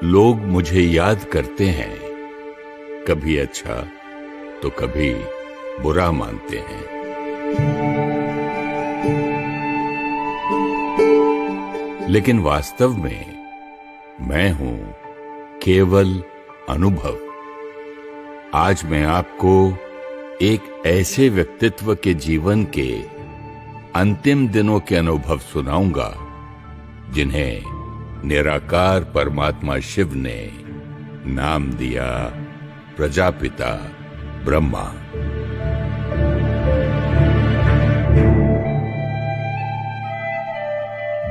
लोग मुझे याद करते हैं, कभी अच्छा तो कभी बुरा मानते हैं। लेकिन वास्तव में मैं हूं केवल अनुभव। आज मैं आपको एक ऐसे व्यक्तित्व के जीवन के अंतिम दिनों के अनुभव सुनाऊंगा जिन्हें निराकार परमात्मा शिव ने नाम दिया प्रजापिता ब्रह्मा।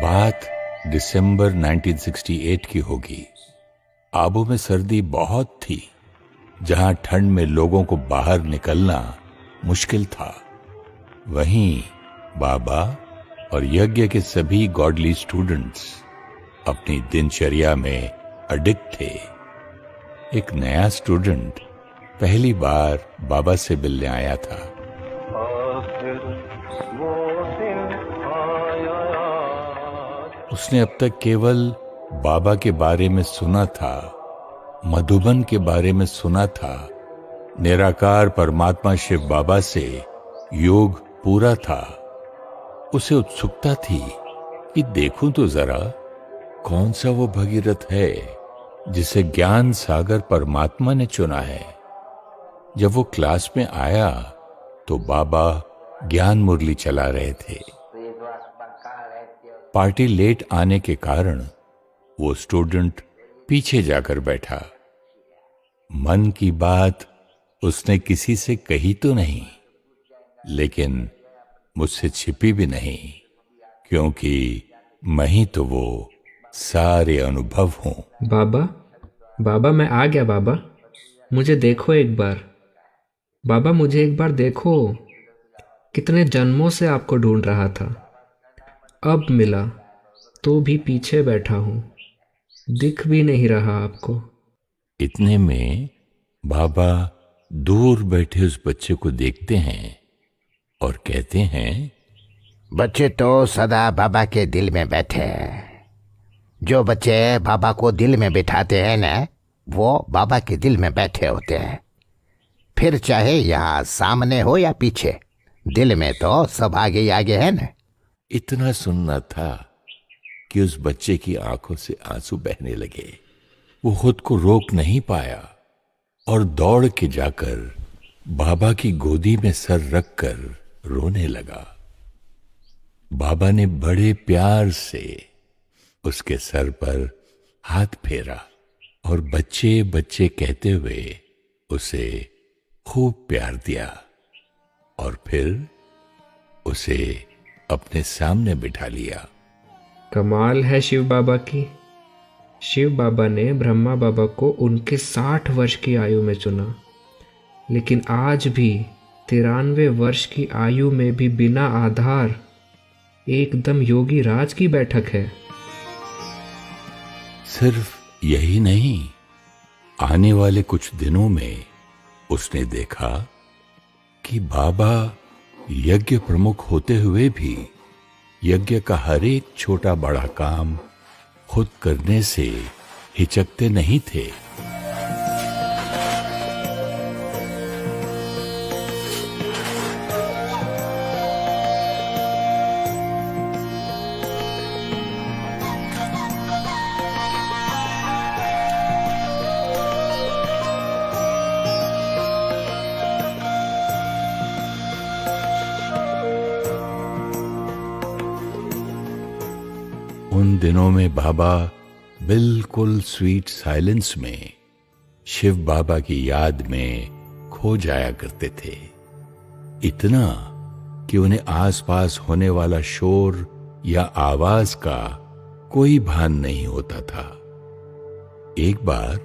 बात दिसंबर 1968 की होगी। आबू में सर्दी बहुत थी, जहां ठंड में लोगों को बाहर निकलना मुश्किल था। वहीं बाबा और यज्ञ के सभी गॉडली स्टूडेंट्स अपनी दिनचर्या में अडिक्ट थे। एक नया स्टूडेंट पहली बार बाबा से मिलने आया था। उसने अब तक केवल बाबा के बारे में सुना था, मधुबन के बारे में सुना था, निराकार परमात्मा शिव बाबा से योग पूरा था। उसे उत्सुकता थी कि देखूं तो जरा कौन सा वो भगीरथ है जिसे ज्ञान सागर परमात्मा ने चुना है। जब वो क्लास में आया तो बाबा ज्ञान मुरली चला रहे थे। पार्टी लेट आने के कारण वो स्टूडेंट पीछे जाकर बैठा। मन की बात उसने किसी से कही तो नहीं, लेकिन मुझसे छिपी भी नहीं, क्योंकि मैं ही तो वो सारे अनुभव हूं। बाबा, बाबा मैं आ गया। बाबा मुझे देखो एक बार। बाबा मुझे एक बार देखो। कितने जन्मों से आपको ढूंढ रहा था, अब मिला तो भी पीछे बैठा हूं, दिख भी नहीं रहा आपको। इतने में बाबा दूर बैठे उस बच्चे को देखते हैं और कहते हैं, बच्चे तो सदा बाबा के दिल में बैठे हैं। जो बच्चे बाबा को दिल में बिठाते हैं ना, वो बाबा के दिल में बैठे होते हैं। फिर चाहे यहाँ सामने हो या पीछे, दिल में तो सब आगे ही आगे है ना। इतना सुनना था कि उस बच्चे की आंखों से आंसू बहने लगे। वो खुद को रोक नहीं पाया और दौड़ के जाकर बाबा की गोदी में सर रखकर रोने लगा। बाबा ने बड़े प्यार से उसके सर पर हाथ फेरा और बच्चे बच्चे कहते हुए उसे खूब प्यार दिया और फिर उसे अपने सामने बिठा लिया। कमाल है शिव बाबा की। शिव बाबा ने ब्रह्मा बाबा को उनके 60 वर्ष की आयु में चुना, लेकिन आज भी 93 वर्ष की आयु में भी बिना आधार एकदम योगी राज की बैठक है। सिर्फ यही नहीं, आने वाले कुछ दिनों में उसने देखा कि बाबा यज्ञ प्रमुख होते हुए भी यज्ञ का हर एक छोटा बड़ा काम खुद करने से हिचकते नहीं थे। उन दिनों में बाबा बिल्कुल स्वीट साइलेंस में शिव बाबा की याद में खो जाया करते थे। इतना कि उन्हें आसपास होने वाला शोर या आवाज का कोई भान नहीं होता था। एक बार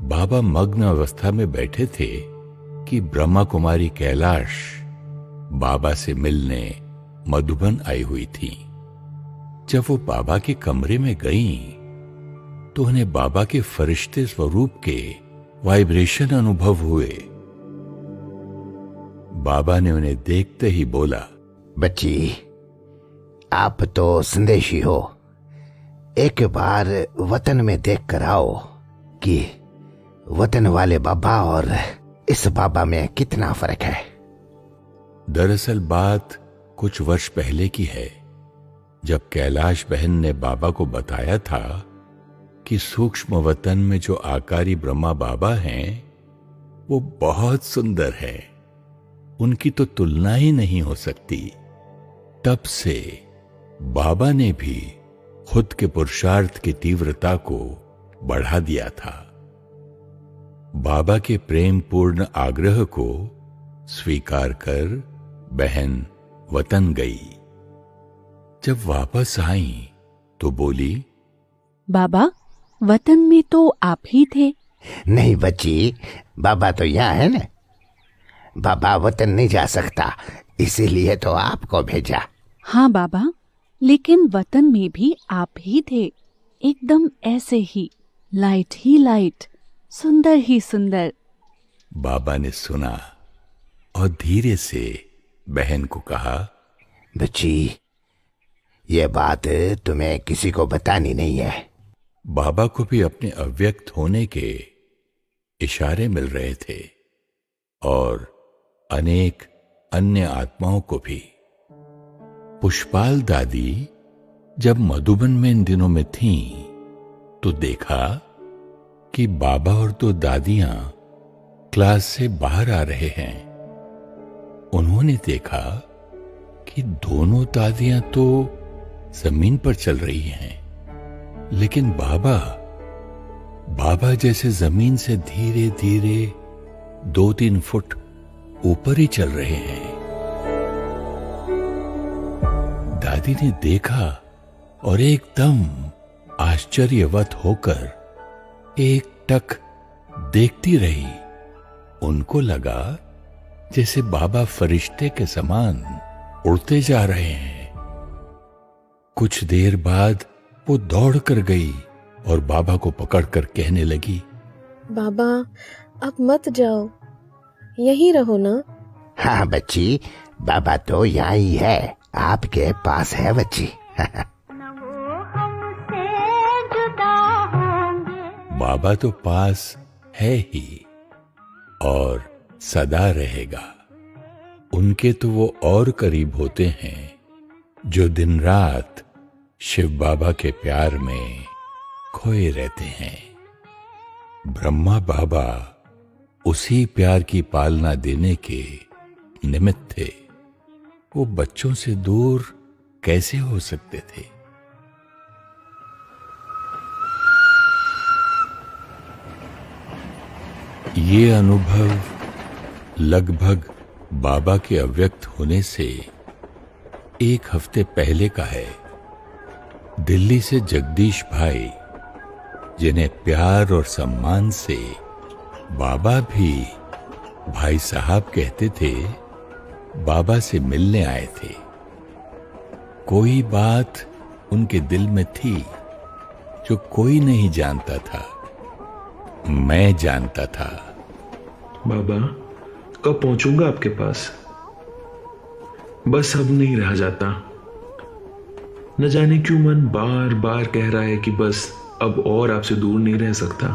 बाबा मग्न अवस्था में बैठे थे कि ब्रह्मा कुमारी कैलाश बाबा से मिलने मधुबन आई हुई थी। जब वो बाबा के कमरे में गईं, तो उन्हें बाबा के फरिश्ते स्वरूप के वाइब्रेशन अनुभव हुए। बाबा ने उन्हें देखते ही बोला, बच्ची आप तो संदेशी हो, एक बार वतन में देख कर आओ। कि वतन वाले बाबा और इस बाबा में कितना फर्क है। दरअसल बात कुछ वर्ष पहले की है, जब कैलाश बहन ने बाबा को बताया था कि सूक्ष्म वतन में जो आकारी ब्रह्मा बाबा हैं वो बहुत सुंदर है, उनकी तो तुलना ही नहीं हो सकती। तब से बाबा ने भी खुद के पुरुषार्थ की तीव्रता को बढ़ा दिया था। बाबा के प्रेम पूर्ण आग्रह को स्वीकार कर बहन वतन गई। जब वापस आई तो बोली, बाबा, वतन में तो आप ही थे। नहीं बच्ची, बाबा तो यहाँ है ना। बाबा वतन नहीं जा सकता, इसीलिए तो आपको भेजा। हाँ बाबा, लेकिन वतन में भी आप ही थे, एकदम ऐसे ही, लाइट ही लाइट, सुंदर ही सुंदर। बाबा ने सुना और धीरे से बहन को कहा, बच्ची, ये बात तुम्हें किसी को बतानी नहीं है। बाबा को भी अपने अव्यक्त होने के इशारे मिल रहे थे और अनेक अन्य आत्माओं को भी। पुष्पाल दादी जब मधुबन में इन दिनों में थीं, तो देखा कि बाबा और दो दादियां क्लास से बाहर आ रहे हैं। उन्होंने देखा कि दोनों दादियां तो जमीन पर चल रही हैं, लेकिन बाबा जैसे जमीन से धीरे धीरे 2-3 फुट ऊपर ही चल रहे हैं। दादी ने देखा और एकदम आश्चर्यवत होकर एक टक देखती रही। उनको लगा जैसे बाबा फरिश्ते के समान उड़ते जा रहे हैं। कुछ देर बाद वो दौड़ कर गई और बाबा को पकड़कर कहने लगी, बाबा, अब मत जाओ, यहीं रहो ना। हाँ बच्ची, बाबा तो यहाँ ही है, आपके पास है बच्ची। बाबा तो पास है ही और सदा रहेगा। उनके तो वो और करीब होते हैं जो दिन रात शिव बाबा के प्यार में खोए रहते हैं। ब्रह्मा बाबा उसी प्यार की पालना देने के निमित्त थे। वो बच्चों से दूर कैसे हो सकते थे? ये अनुभव लगभग बाबा के अव्यक्त होने से 1 हफ्ते पहले का है। दिल्ली से जगदीश भाई, जिन्हें प्यार और सम्मान से बाबा भी भाई साहब कहते थे, बाबा से मिलने आए थे। कोई बात उनके दिल में थी जो कोई नहीं जानता था, मैं जानता था। बाबा, कब पहुंचूंगा आपके पास? बस अब नहीं रहा जाता। न जाने क्यों मन बार बार कह रहा है कि बस अब और आपसे दूर नहीं रह सकता।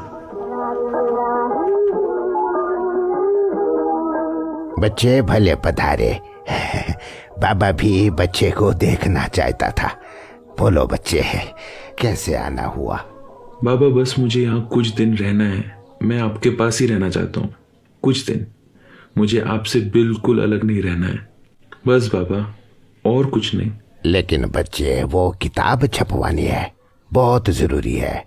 बच्चे भले पधारे। बाबा भी बच्चे को देखना चाहता था। बोलो बच्चे, कैसे आना हुआ? बाबा, बस मुझे यहाँ कुछ दिन रहना है। मैं आपके पास ही रहना चाहता हूँ कुछ दिन। मुझे आपसे बिल्कुल अलग नहीं रहना है, बस बाबा, और कुछ नहीं। लेकिन बच्चे, वो किताब छपवानी है, बहुत जरूरी है।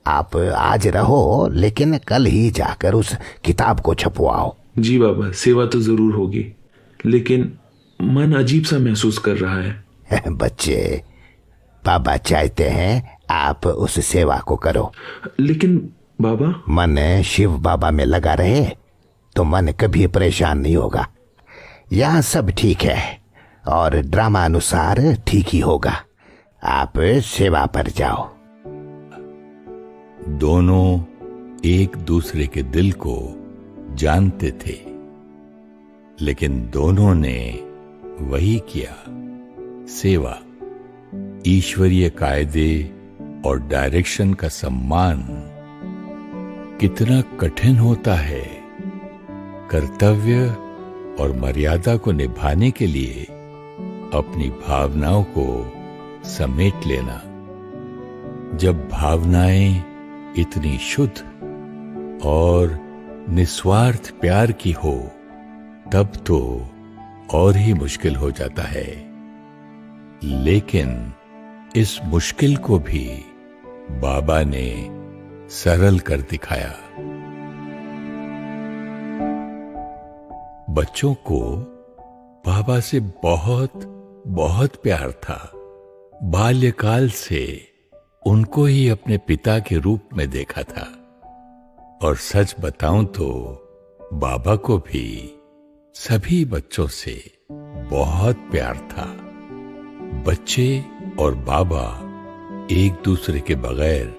आप आज रहो, लेकिन कल ही जाकर उस किताब को छपवाओ। जी बाबा, सेवा तो जरूर होगी, लेकिन मन अजीब सा महसूस कर रहा है। बच्चे, बाबा चाहते हैं आप उस सेवा को करो। लेकिन बाबा, मन शिव बाबा में लगा रहे तो मन कभी परेशान नहीं होगा। यहाँ सब ठीक है और ड्रामा अनुसार ठीक ही होगा। आप सेवा पर जाओ। दोनों एक दूसरे के दिल को जानते थे, लेकिन दोनों ने वही किया, सेवा। ईश्वरीय कायदे और डायरेक्शन का सम्मान कितना कठिन होता है कर्तव्य और मर्यादा को निभाने के लिए अपनी भावनाओं को समेट लेना। जब भावनाएं इतनी शुद्ध और निस्वार्थ प्यार की हो तब तो और ही मुश्किल हो जाता है। लेकिन इस मुश्किल को भी बाबा ने सरल कर दिखाया। बच्चों को बाबा से बहुत बहुत प्यार था। बाल्यकाल से उनको ही अपने पिता के रूप में देखा था। और सच बताऊं तो बाबा को भी सभी बच्चों से बहुत प्यार था। बच्चे और बाबा एक दूसरे के बगैर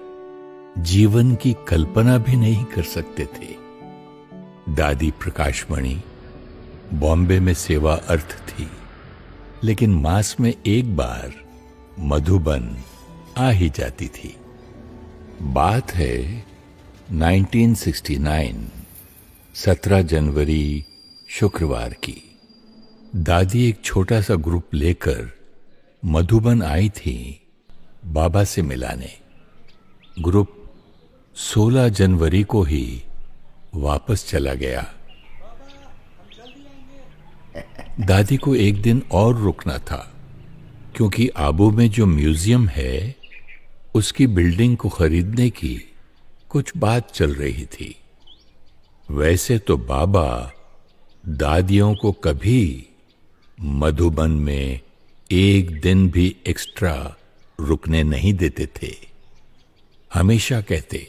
जीवन की कल्पना भी नहीं कर सकते थे। दादी प्रकाशमणि बॉम्बे में सेवा अर्थ थी, लेकिन मास में एक बार मधुबन आ ही जाती थी। बात है 1969, 17 जनवरी शुक्रवार की। दादी एक छोटा सा ग्रुप लेकर मधुबन आई थी बाबा से मिलाने। ग्रुप 16 जनवरी को ही वापस चला गया। दादी को एक दिन और रुकना था, क्योंकि आबू में जो म्यूजियम है उसकी बिल्डिंग को खरीदने की कुछ बात चल रही थी। वैसे तो बाबा दादियों को कभी मधुबन में एक दिन भी एक्स्ट्रा रुकने नहीं देते थे। हमेशा कहते,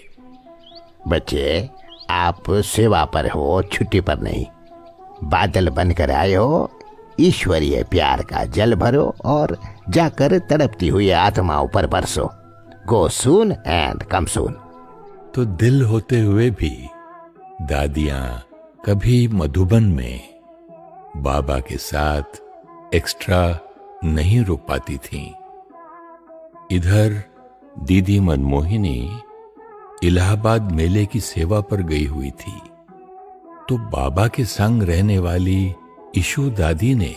बच्चे आप सेवा पर हो, छुट्टी पर नहीं। बादल बनकर आए हो, ईश्वरीय प्यार का जल भरो और जाकर तड़पती हुई आत्माओं पर बरसो। गो सून एंड कम सून। तो दिल होते हुए भी दादियां कभी मधुबन में बाबा के साथ एक्स्ट्रा नहीं रुक पाती थीं। इधर दीदी मनमोहिनी इलाहाबाद मेले की सेवा पर गई हुई थी, तो बाबा के संग रहने वाली ईशू दादी ने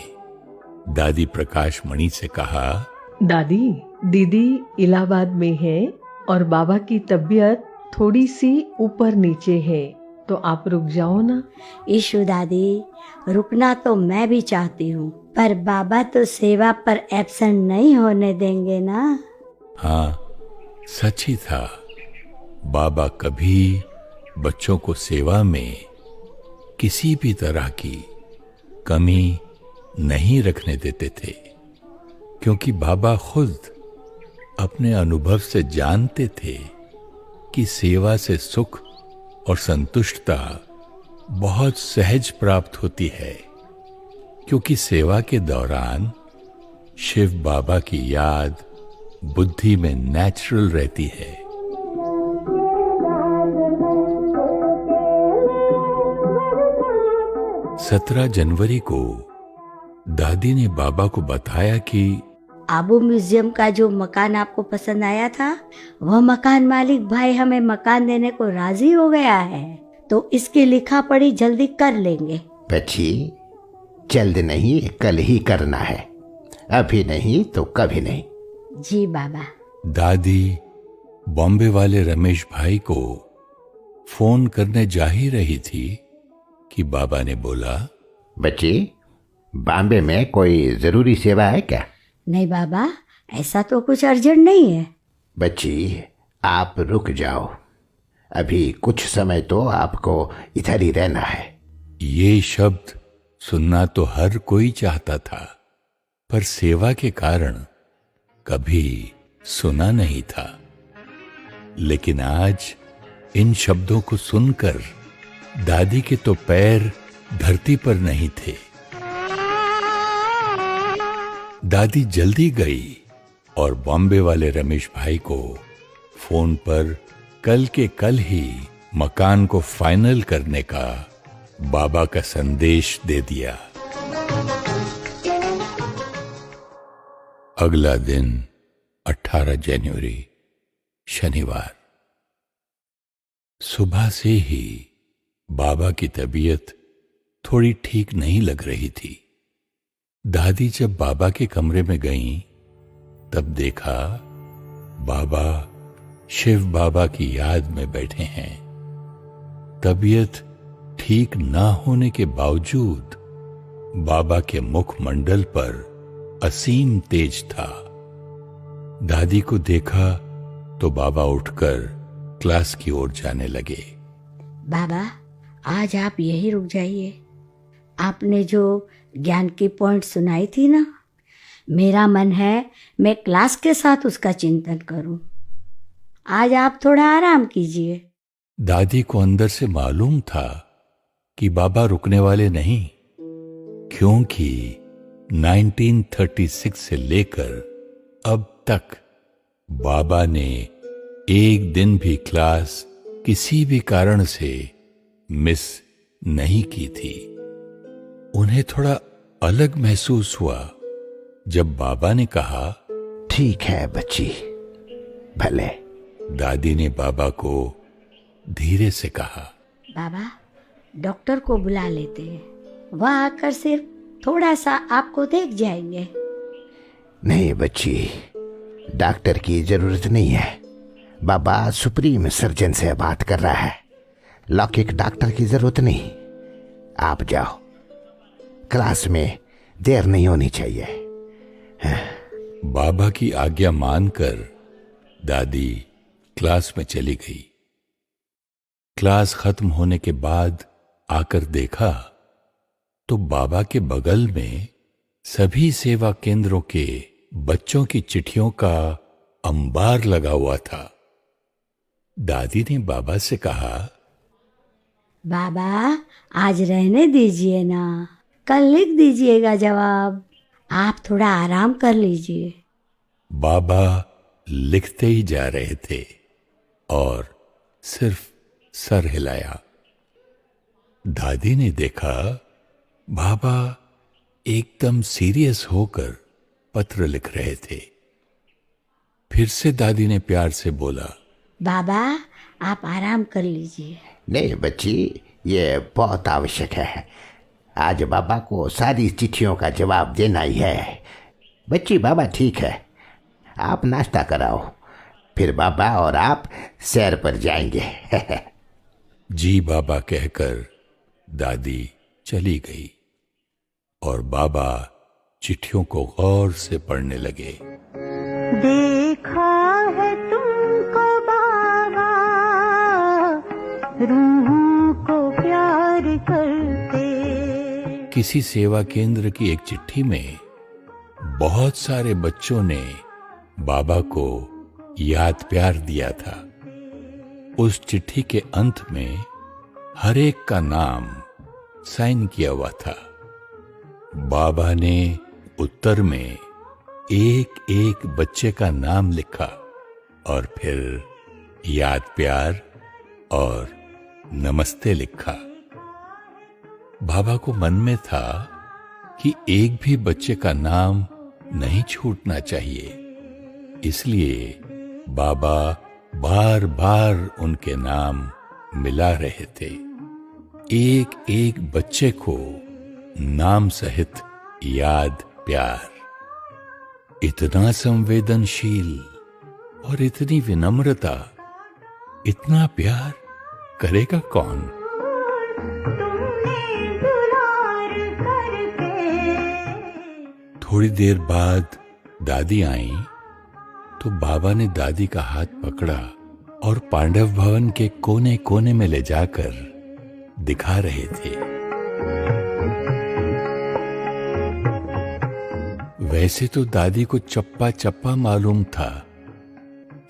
दादी प्रकाशमणि से कहा, दादी, दीदी इलाहाबाद में है और बाबा की तबीयत थोड़ी सी ऊपर नीचे है, तो आप रुक जाओ ना। ईशु दादी, रुकना तो मैं भी चाहती हूँ, पर बाबा तो सेवा पर एब्सेंट नहीं होने देंगे ना। हाँ, सच ही था। बाबा कभी बच्चों को सेवा में किसी भी तरह की कमी नहीं रखने देते थे, क्योंकि बाबा खुद अपने अनुभव से जानते थे कि सेवा से सुख और संतुष्टता बहुत सहज प्राप्त होती है, क्योंकि सेवा के दौरान शिव बाबा की याद बुद्धि में नेचुरल रहती है। सत्रह जनवरी को दादी ने बाबा को बताया कि आबू म्यूजियम का जो मकान आपको पसंद आया था, वह मकान मालिक भाई हमें मकान देने को राजी हो गया है, तो इसकी लिखा पढ़ी जल्दी कर लेंगे। बच्ची, जल्द नहीं, कल ही करना है, अभी नहीं तो कभी नहीं। जी बाबा। दादी बॉम्बे वाले रमेश भाई को फोन करने जा ही रही थी कि बाबा ने बोला, बच्ची, बॉम्बे में कोई जरूरी सेवा है क्या? नहीं बाबा, ऐसा तो कुछ अर्जेंट नहीं है। बच्ची, आप रुक जाओ, अभी कुछ समय तो आपको इधर ही रहना है। ये शब्द सुनना तो हर कोई चाहता था, पर सेवा के कारण कभी सुना नहीं था। लेकिन आज इन शब्दों को सुनकर दादी के तो पैर धरती पर नहीं थे। दादी जल्दी गई और बॉम्बे वाले रमेश भाई को फोन पर कल के कल ही मकान को फाइनल करने का बाबा का संदेश दे दिया। अगला दिन 18 जनवरी शनिवार। सुबह से ही बाबा की तबीयत थोड़ी ठीक नहीं लग रही थी। दादी जब बाबा के कमरे में गईं, तब देखा बाबा शिव बाबा की याद में बैठे हैं। तबीयत ठीक ना होने के बावजूद बाबा के मुखमंडल पर असीम तेज था। दादी को देखा तो बाबा उठकर क्लास की ओर जाने लगे। बाबा, आज आप यही रुक जाइए। आपने जो ज्ञान की पॉइंट सुनाई थी ना, मेरा मन है मैं क्लास के साथ उसका चिंतन करूं। आज आप थोड़ा आराम कीजिए। दादी को अंदर से मालूम था कि बाबा रुकने वाले नहीं, क्योंकि 1936 से लेकर अब तक बाबा ने एक दिन भी क्लास किसी भी कारण से मिस नहीं की थी। उन्हें थोड़ा अलग महसूस हुआ जब बाबा ने कहा, ठीक है बच्ची, भले। दादी ने बाबा को धीरे से कहा, बाबा, डॉक्टर को बुला लेते हैं, वह आकर सिर्फ थोड़ा सा आपको देख जाएंगे। नहीं बच्ची, डॉक्टर की जरूरत नहीं है। बाबा सुप्रीम सर्जन से बात कर रहा है, लौकिक डॉक्टर की जरूरत नहीं। आप जाओ, क्लास में देर नहीं होनी चाहिए। बाबा की आज्ञा मानकर दादी क्लास में चली गई। क्लास खत्म होने के बाद आकर देखा तो बाबा के बगल में सभी सेवा केंद्रों के बच्चों की चिट्ठियों का अंबार लगा हुआ था। दादी ने बाबा से कहा, बाबा, आज रहने दीजिए ना, कल लिख दीजिएगा जवाब। आप थोड़ा आराम कर लीजिए। बाबा लिखते ही जा रहे थे और सिर्फ सर हिलाया। दादी ने देखा बाबा एकदम सीरियस होकर पत्र लिख रहे थे। फिर से दादी ने प्यार से बोला, बाबा, आप आराम कर लीजिए। नहीं बच्ची, ये बहुत आवश्यक है। आज बाबा को सारी चिट्ठियों का जवाब देना ही है। बच्ची, बाबा ठीक है, आप नाश्ता कराओ, फिर बाबा और आप सैर पर जाएंगे। जी बाबा कहकर दादी चली गई और बाबा चिट्ठियों को गौर से पढ़ने लगे। देखा है तुमको बाबा, रूहों को प्यार करते। किसी सेवा केंद्र की एक चिट्ठी में बहुत सारे बच्चों ने बाबा को याद प्यार दिया था। उस चिट्ठी के अंत में हर एक का नाम साइन किया हुआ था। बाबा ने उत्तर में एक एक बच्चे का नाम लिखा और फिर याद प्यार और नमस्ते लिखा। बाबा को मन में था कि एक भी बच्चे का नाम नहीं छूटना चाहिए, इसलिए बाबा बार बार उनके नाम मिला रहे थे। एक एक बच्चे को नाम सहित याद प्यार। इतना संवेदनशील और इतनी विनम्रता, इतना प्यार करेगा कौन? थोड़ी देर बाद दादी आई तो बाबा ने दादी का हाथ पकड़ा और पांडव भवन के कोने कोने में ले जाकर दिखा रहे थे। वैसे तो दादी को चप्पा चप्पा मालूम था,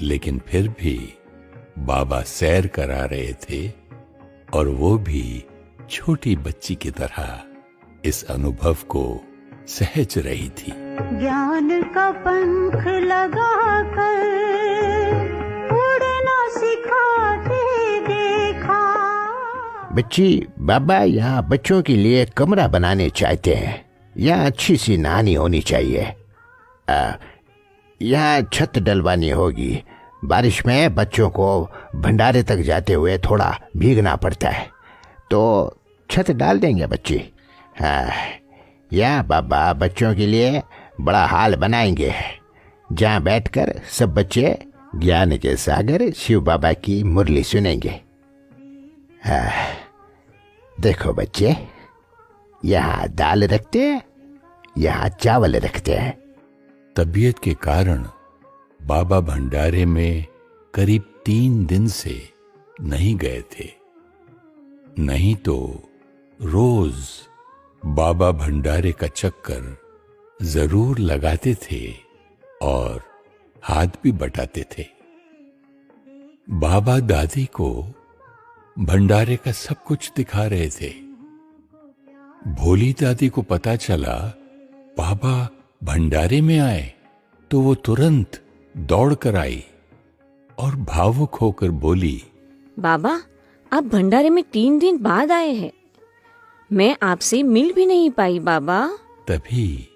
लेकिन फिर भी बाबा सैर करा रहे थे और वो भी छोटी बच्ची की तरह इस अनुभव को सहज रही थी। ज्ञान का पंख लगाकर उड़ना सिखाते देखा। बच्ची, बाबा यहाँ बच्चों के लिए कमरा बनाने चाहते हैं। यहाँ अच्छी सी नहानी होनी चाहिए। यहाँ छत डलवानी होगी, बारिश में बच्चों को भंडारे तक जाते हुए थोड़ा भीगना पड़ता है, तो छत डाल देंगे बच्ची। हाँ, या बाबा बच्चों के लिए बड़ा हाल बनाएंगे, जहाँ बैठकर सब बच्चे ज्ञान के सागर शिव बाबा की मुरली सुनेंगे। हाँ, देखो बच्चे, यहाँ दाल रखते हैं, यहाँ चावल रखते हैं। तबीयत के कारण बाबा भंडारे में करीब 3 दिन से नहीं गए थे, नहीं तो रोज बाबा भंडारे का चक्कर जरूर लगाते थे और हाथ भी बटाते थे। बाबा दादी को भंडारे का सब कुछ दिखा रहे थे। भोली दादी को पता चला बाबा भंडारे में आए तो वो तुरंत दौड़ कर आई और भावुक होकर बोली, बाबा, आप भंडारे में 3 दिन बाद आए हैं, मैं आपसे मिल भी नहीं पाई बाबा। तभी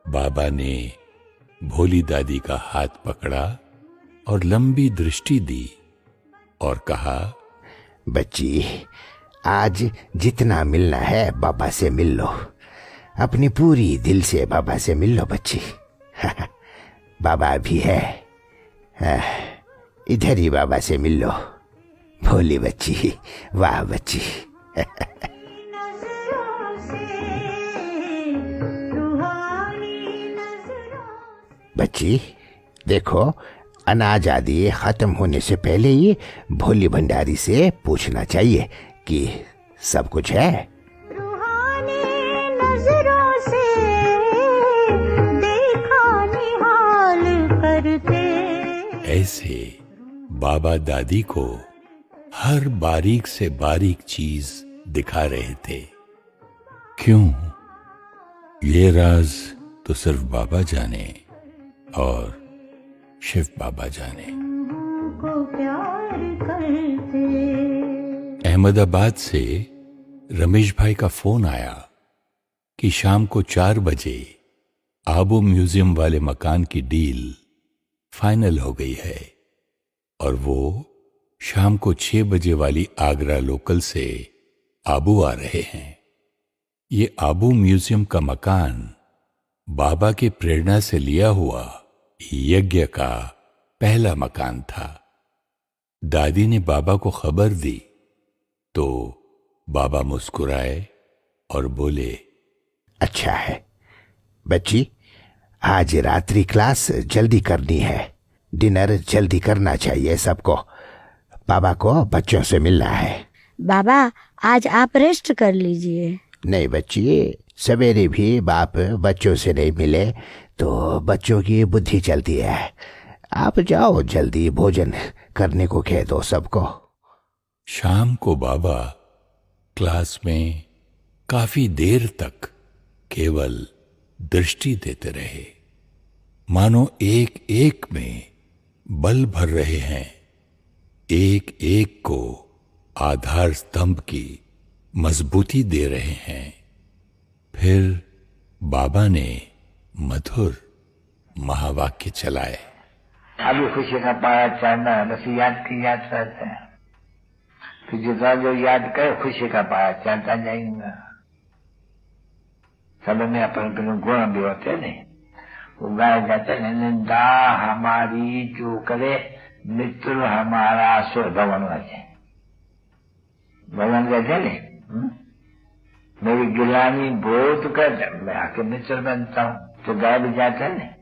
बाबा ने भोली दादी का हाथ पकड़ा और लंबी दृष्टि दी और कहा, बच्ची, आज जितना मिलना है बाबा से मिल लो, अपनी पूरी दिल से बाबा से मिल लो बच्ची। बाबा भी है, इधर ही बाबा से मिल लो। भोली बच्ची, वाह बच्ची। बच्ची देखो, अनाज आदि खत्म होने से पहले ही भोली भंडारी से पूछना चाहिए कि सब कुछ है। रूहानी नजरों से देखा निहाल करते। ऐसे बाबा दादी को हर बारीक से बारीक चीज दिखा रहे थे। क्यों? ये राज तो सिर्फ बाबा जाने और शिव बाबा जाने। को प्यार करते। अहमदाबाद से रमेश भाई का फोन आया कि शाम को 4 बजे आबू म्यूजियम वाले मकान की डील फाइनल हो गई है और वो शाम को 6 बजे वाली आगरा लोकल से आबू आ रहे हैं। ये आबू म्यूजियम का मकान बाबा की प्रेरणा से लिया हुआ यज्ञ का पहला मकान था। दादी ने बाबा को खबर दी तो बाबा मुस्कुराए और बोले, अच्छा है बच्ची, आज रात्रि क्लास जल्दी करनी है, डिनर जल्दी करना चाहिए सबको, बाबा को बच्चों से मिलना है। बाबा, आज आप रेस्ट कर लीजिए। नहीं बच्ची, सवेरे भी बाप बच्चों से नहीं मिले तो बच्चों की बुद्धि चलती है। आप जाओ, जल्दी भोजन करने को कह दो सबको। शाम को बाबा क्लास में काफी देर तक केवल दृष्टि देते रहे, मानो एक एक में बल भर रहे हैं, एक एक को आधार स्तंभ की मजबूती दे रहे हैं। फिर बाबा ने मधुर महावाक्य चलाए। अभी खुशी का पाया चढ़ना है, बस याद की याद रहते हैं, फिर जितना जो याद करे खुशी का पाया चढ़ता जाएगा। सब में अपन गुण भी होते नहीं, वो गाया जाता है, निंदा हमारी जो करे मित्र हमारा सो भवन वचे। भगवान कहते नहीं, मेरी गिलानी बहुत कर मैं आके मित्र बनता हूँ, तो गाय भी जाता है नहीं।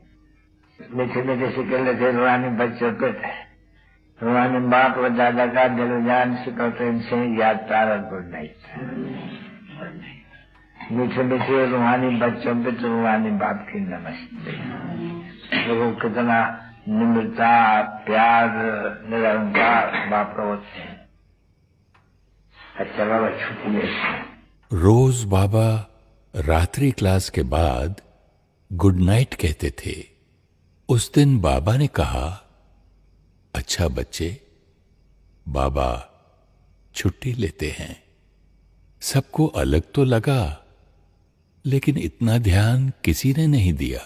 मीठे मीठे से कर लेते रूहानी बच्चों पे थे, रूहानी बाप और दादा का दिल जान से करते, इनसे याद तारा गुड नाइट। मीठे मीठे रूहानी बच्चों पे तो रूहानी बाप की नमस्ते। लोगों को कितना निम्रता प्यार निरंकार बाप का होते हैं। अच्छा बाबा छुट्टी ले। रोज बाबा रात्रि क्लास के बाद गुड नाइट कहते थे। उस दिन बाबा ने कहा, अच्छा बच्चे, बाबा छुट्टी लेते हैं। सबको अलग तो लगा, लेकिन इतना ध्यान किसी ने नहीं दिया।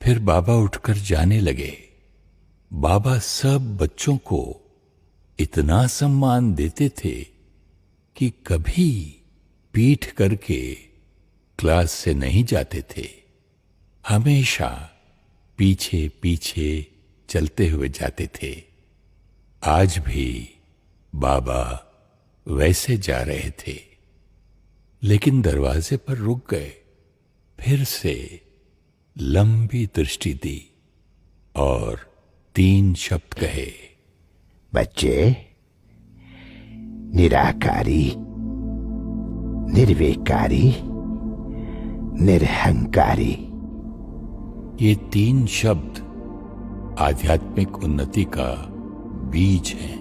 फिर बाबा उठकर जाने लगे। बाबा सब बच्चों को इतना सम्मान देते थे कि कभी पीठ करके क्लास से नहीं जाते थे, हमेशा पीछे पीछे चलते हुए जाते थे। आज भी बाबा वैसे जा रहे थे, लेकिन दरवाजे पर रुक गए, फिर से लंबी दृष्टि दी और 3 शब्द कहे, बच्चे, निराकारी, निर्विकारी, निरहंकारी। ये 3 शब्द आध्यात्मिक उन्नति का बीज हैं।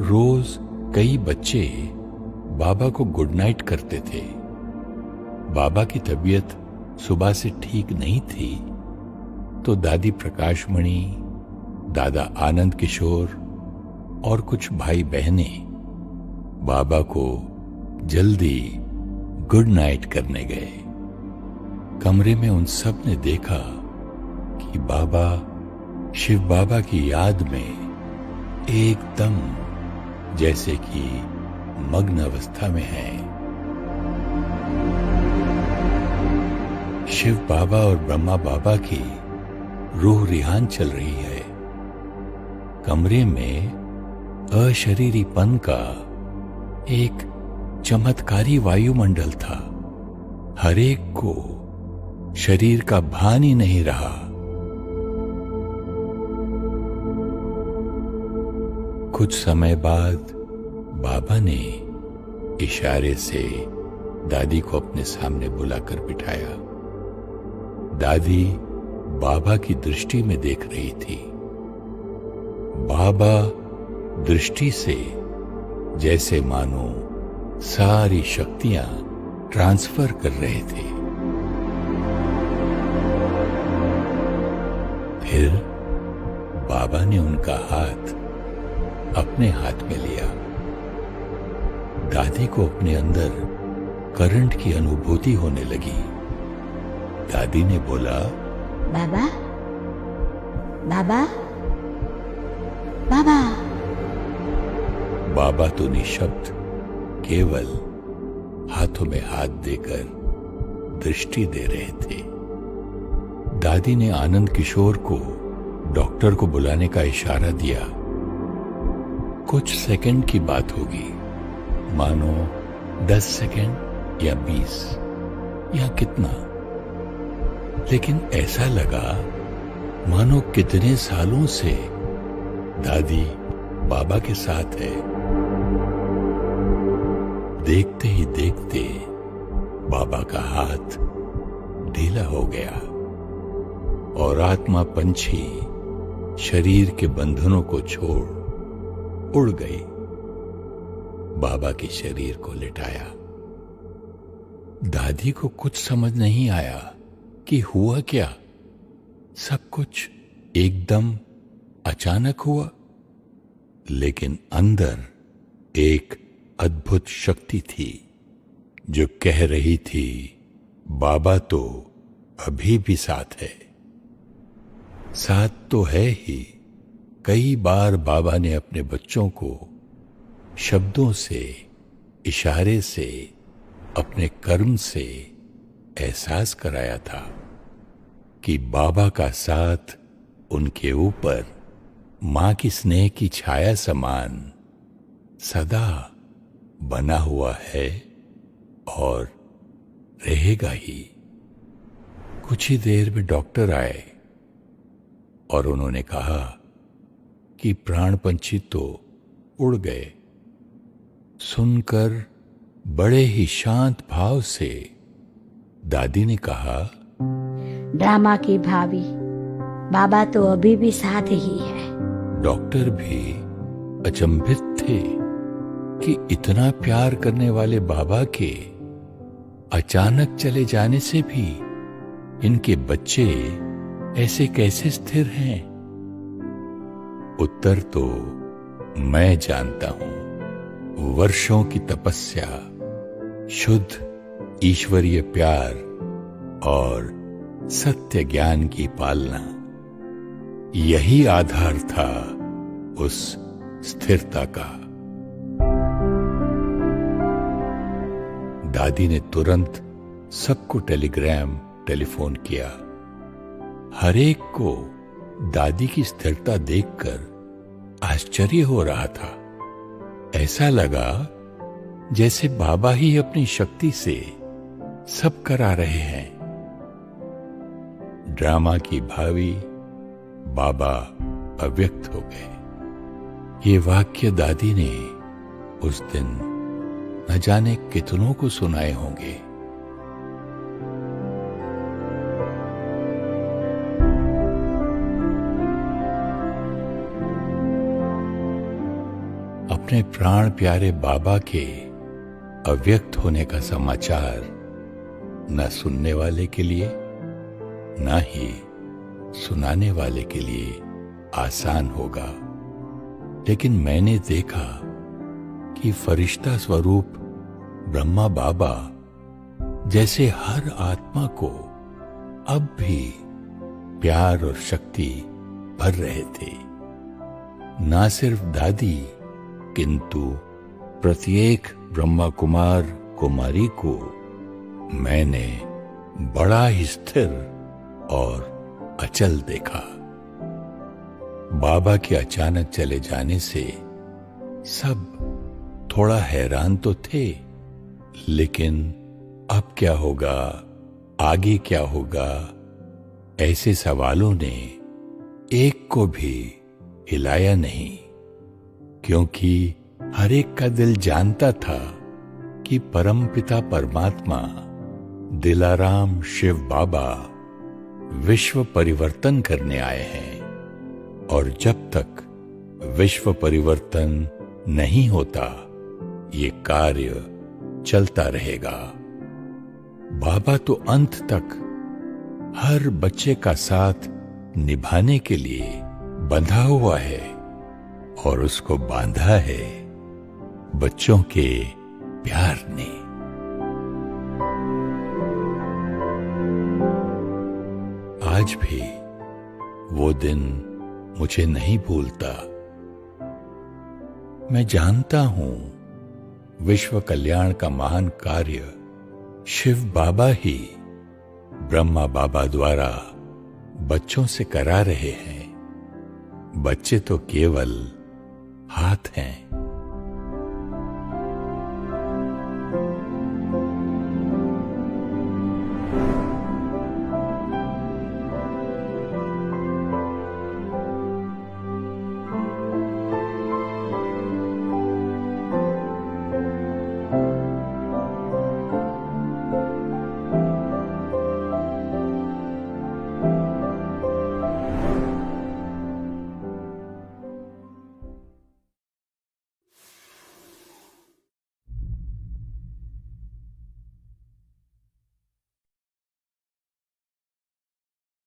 रोज कई बच्चे बाबा को गुड नाइट करते थे। बाबा की तबीयत सुबह से ठीक नहीं थी, तो दादी प्रकाशमणि, दादा आनंद किशोर और कुछ भाई बहनें बाबा को जल्दी गुड नाइट करने गए। कमरे में उन सब ने देखा कि बाबा शिव बाबा की याद में एकदम जैसे कि मग्न अवस्था में हैं। शिव बाबा और ब्रह्मा बाबा की रूह रिहान चल रही है। कमरे में अशरीरीपन का एक चमत्कारी वायुमंडल था। हर एक को शरीर का भान ही नहीं रहा। कुछ समय बाद बाबा ने इशारे से दादी को अपने सामने बुलाकर बिठाया। दादी बाबा की दृष्टि में देख रही थी। बाबा दृष्टि से जैसे मानो सारी शक्तियां ट्रांसफर कर रहे थे। फिर बाबा ने उनका हाथ अपने हाथ में लिया। दादी को अपने अंदर करंट की अनुभूति होने लगी। दादी ने बोला, बाबा, बाबा, बाबा। बाबा तो निशब्द केवल हाथों में हाथ देकर दृष्टि दे रहे थे। दादी ने आनंद किशोर को डॉक्टर को बुलाने का इशारा दिया। कुछ सेकंड की बात होगी, मानो 10 सेकंड या 20 या कितना, लेकिन ऐसा लगा मानो कितने सालों से दादी बाबा के साथ है। देखते ही देखते बाबा का हाथ ढीला हो गया और आत्मा पंछी शरीर के बंधनों को छोड़ उड़ गई। बाबा के शरीर को लिटाया। दादी को कुछ समझ नहीं आया कि हुआ क्या। सब कुछ एकदम अचानक हुआ, लेकिन अंदर एक अद्भुत शक्ति थी जो कह रही थी, बाबा तो अभी भी साथ है। साथ तो है ही। कई बार बाबा ने अपने बच्चों को शब्दों से, इशारे से, अपने कर्म से एहसास कराया था कि बाबा का साथ उनके ऊपर मां की स्नेह की छाया समान सदा बना हुआ है और रहेगा ही। कुछ ही देर में डॉक्टर आए और उन्होंने कहा कि प्राण पंछी तो उड़ गए। सुनकर बड़े ही शांत भाव से दादी ने कहा, ड्रामा की भाभी, बाबा तो अभी भी साथ ही है। डॉक्टर भी अचंभित थे कि इतना प्यार करने वाले बाबा के अचानक चले जाने से भी इनके बच्चे ऐसे कैसे स्थिर हैं। उत्तर तो मैं जानता हूं। वर्षों की तपस्या, शुद्ध ईश्वरीय प्यार और सत्य ज्ञान की पालना, यही आधार था उस स्थिरता का। दादी ने तुरंत सबको टेलीफोन किया। हर एक को दादी की स्थिरता देखकर आश्चर्य हो रहा था। ऐसा लगा जैसे बाबा ही अपनी शक्ति से सब करा रहे हैं। ड्रामा की भावी बाबा अव्यक्त हो गए। ये वाक्य दादी ने उस दिन न जाने कितनों को सुनाए होंगे। अपने प्राण प्यारे बाबा के अव्यक्त होने का समाचार न सुनने वाले के लिए न ही सुनाने वाले के लिए आसान होगा, लेकिन मैंने देखा कि फरिश्ता स्वरूप ब्रह्मा बाबा जैसे हर आत्मा को अब भी प्यार और शक्ति भर रहे थे। ना सिर्फ दादी किंतु प्रत्येक ब्रह्मा कुमार कुमारी को मैंने बड़ा ही स्थिर और अचल देखा। बाबा के अचानक चले जाने से सब थोड़ा हैरान तो थे, लेकिन अब क्या होगा, आगे क्या होगा, ऐसे सवालों ने एक को भी हिलाया नहीं, क्योंकि हर एक का दिल जानता था कि परमपिता परमात्मा दिलाराम शिव बाबा विश्व परिवर्तन करने आए हैं, और जब तक विश्व परिवर्तन नहीं होता ये कार्य चलता रहेगा। बाबा तो अंत तक हर बच्चे का साथ निभाने के लिए बंधा हुआ है, और उसको बांधा है बच्चों के प्यार ने। आज भी वो दिन मुझे नहीं भूलता। मैं जानता हूं विश्व कल्याण का महान कार्य शिव बाबा ही ब्रह्मा बाबा द्वारा बच्चों से करा रहे हैं। बच्चे तो केवल हाथ हैं।